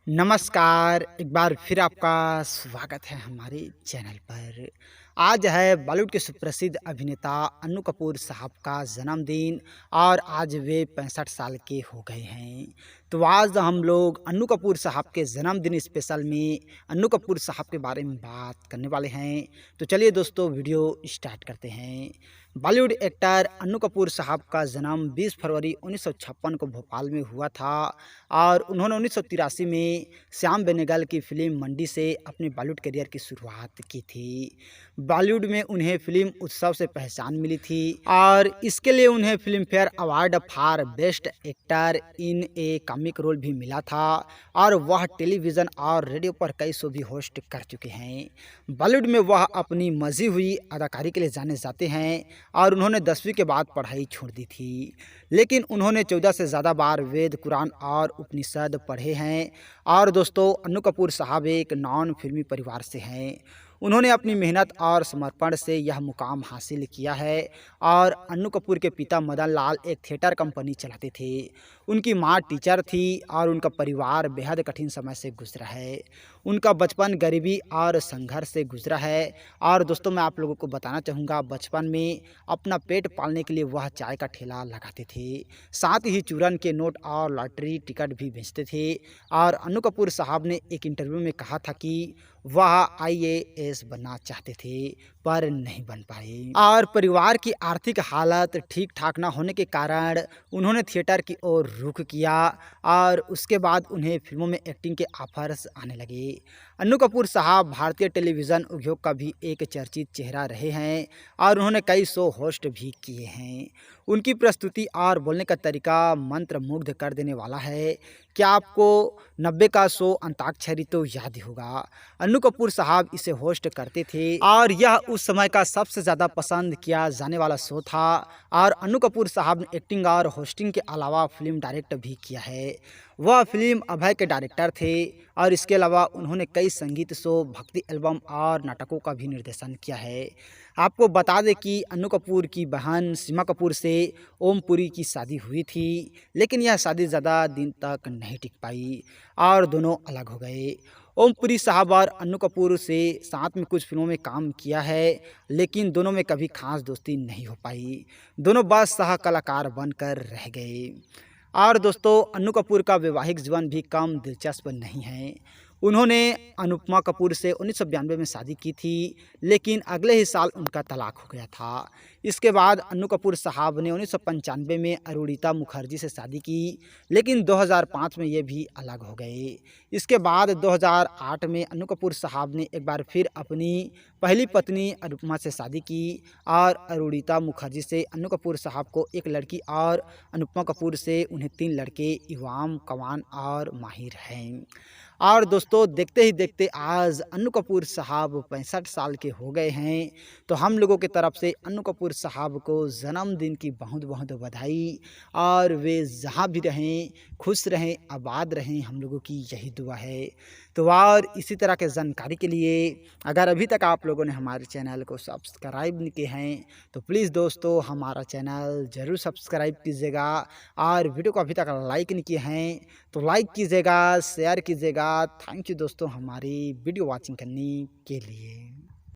नमस्कार, एक बार फिर आपका स्वागत है हमारे चैनल पर। आज है बॉलीवुड के सुप्रसिद्ध अभिनेता अन्नू कपूर साहब का जन्मदिन और आज वे 65 साल के हो गए हैं। तो आज हम लोग अन्नू कपूर साहब के जन्मदिन स्पेशल में अन्नू कपूर साहब के बारे में बात करने वाले हैं। तो चलिए दोस्तों वीडियो स्टार्ट करते हैं। बॉलीवुड एक्टर अन्नू कपूर साहब का जन्म 20 फरवरी 1956 को भोपाल में हुआ था और उन्होंने 1983 में श्याम बेनेगल की फिल्म मंडी से अपने बॉलीवुड करियर की शुरुआत की थी। बॉलीवुड में उन्हें फिल्म उत्सव से पहचान मिली थी और इसके लिए उन्हें Filmfare award for best actor in a comic role भी मिला था और वह टेलीविज़न और रेडियो पर कई शो भी होस्ट कर चुके हैं। बॉलीवुड में वह अपनी मजी हुई अदाकारी के लिए जाने जाते हैं और उन्होंने 10वीं के बाद पढ़ाई छोड़ दी थी, लेकिन उन्होंने 14 से ज़्यादा बार वेद, कुरान और उपनिषद पढ़े हैं। और दोस्तों अन्नू कपूर साहब एक नॉन फिल्मी परिवार से हैं। उन्होंने अपनी मेहनत और समर्पण से यह मुकाम हासिल किया है। और अन्नू कपूर के पिता मदन लाल एक थिएटर कंपनी चलाते थे। उनकी मां टीचर थी और उनका परिवार बेहद कठिन समय से गुजरा है। उनका बचपन गरीबी और संघर्ष से गुजरा है। और दोस्तों मैं आप लोगों को बताना चाहूँगा, बचपन में अपना पेट पालने के लिए वह चाय का ठेला लगाते थे, साथ ही चूरन के नोट और लॉटरी टिकट भी बेचते थे। और अन्नू कपूर साहब ने एक इंटरव्यू में कहा था कि वह आईएएस बनना चाहते थे पर नहीं बन पाए और परिवार की आर्थिक हालत ठीक ठाक ना होने के कारण उन्होंने थिएटर की ओर रुख किया और उसके बाद उन्हें फिल्मों में एक्टिंग के ऑफर्स आने लगे। अन्नू कपूर साहब भारतीय टेलीविज़न उद्योग का भी एक चर्चित चेहरा रहे हैं और उन्होंने कई शो होस्ट भी किए हैं। उनकी प्रस्तुति और बोलने का तरीका मंत्रमुग्ध कर देने वाला है। क्या आपको 90 का शो अंताक्षरी तो याद ही होगा। अन्नू कपूर साहब इसे होस्ट करते थे और यह उस समय का सबसे ज़्यादा पसंद किया जाने वाला शो था। और अन्नू कपूर साहब ने एक्टिंग और होस्टिंग के अलावा फिल्म डायरेक्ट भी किया है। वह फिल्म अभय के डायरेक्टर थे और इसके अलावा उन्होंने कई संगीत शो, भक्ति एल्बम और नाटकों का भी निर्देशन किया है। आपको बता दें कि अन्नू कपूर की बहन सीमा कपूर से ओम पुरी की शादी हुई थी, लेकिन यह शादी ज़्यादा दिन तक नहीं टिक पाई और दोनों अलग हो गए। ओम पुरी साहब और अन्नू कपूर से साथ में कुछ फिल्मों में काम किया है, लेकिन दोनों में कभी खास दोस्ती नहीं हो पाई। दोनों बस सह कलाकार बनकर रह गए। और दोस्तों अन्नू कपूर का वैवाहिक जीवन भी कम दिलचस्प नहीं है। उन्होंने अनुपमा कपूर से 1992 में शादी की थी, लेकिन अगले ही साल उनका तलाक हो गया था। इसके बाद अन्नू कपूर साहब ने 1995 में अरुणिता मुखर्जी से शादी की, लेकिन 2005 में ये भी अलग हो गए। इसके बाद 2008 में अन्नू कपूर साहब ने एक बार फिर अपनी पहली पत्नी अनुपमा से शादी की और अरुणिता मुखर्जी से अन्नू कपूर साहब को एक लड़की और अनुपमा कपूर से उन्हें 3 लड़के इवाम, कवान और माहिर हैं। और दोस्तों देखते ही देखते आज अन्नू कपूर साहब 65 साल के हो गए हैं। तो हम लोगों की तरफ से अन्नू कपूर साहब को जन्मदिन की बहुत बहुत बधाई और वे जहाँ भी रहें खुश रहें, आबाद रहें, हम लोगों की यही दुआ है। तो और इसी तरह के जानकारी के लिए अगर अभी तक आप लोगों ने हमारे चैनल को सब्सक्राइब नहीं किए हैं तो प्लीज़ दोस्तों हमारा चैनल ज़रूर सब्सक्राइब कीजिएगा और वीडियो को अभी तक लाइक नहीं किए हैं तो लाइक कीजिएगा, शेयर कीजिएगा। थैंक यू दोस्तों हमारी वीडियो वॉचिंग करने के लिए।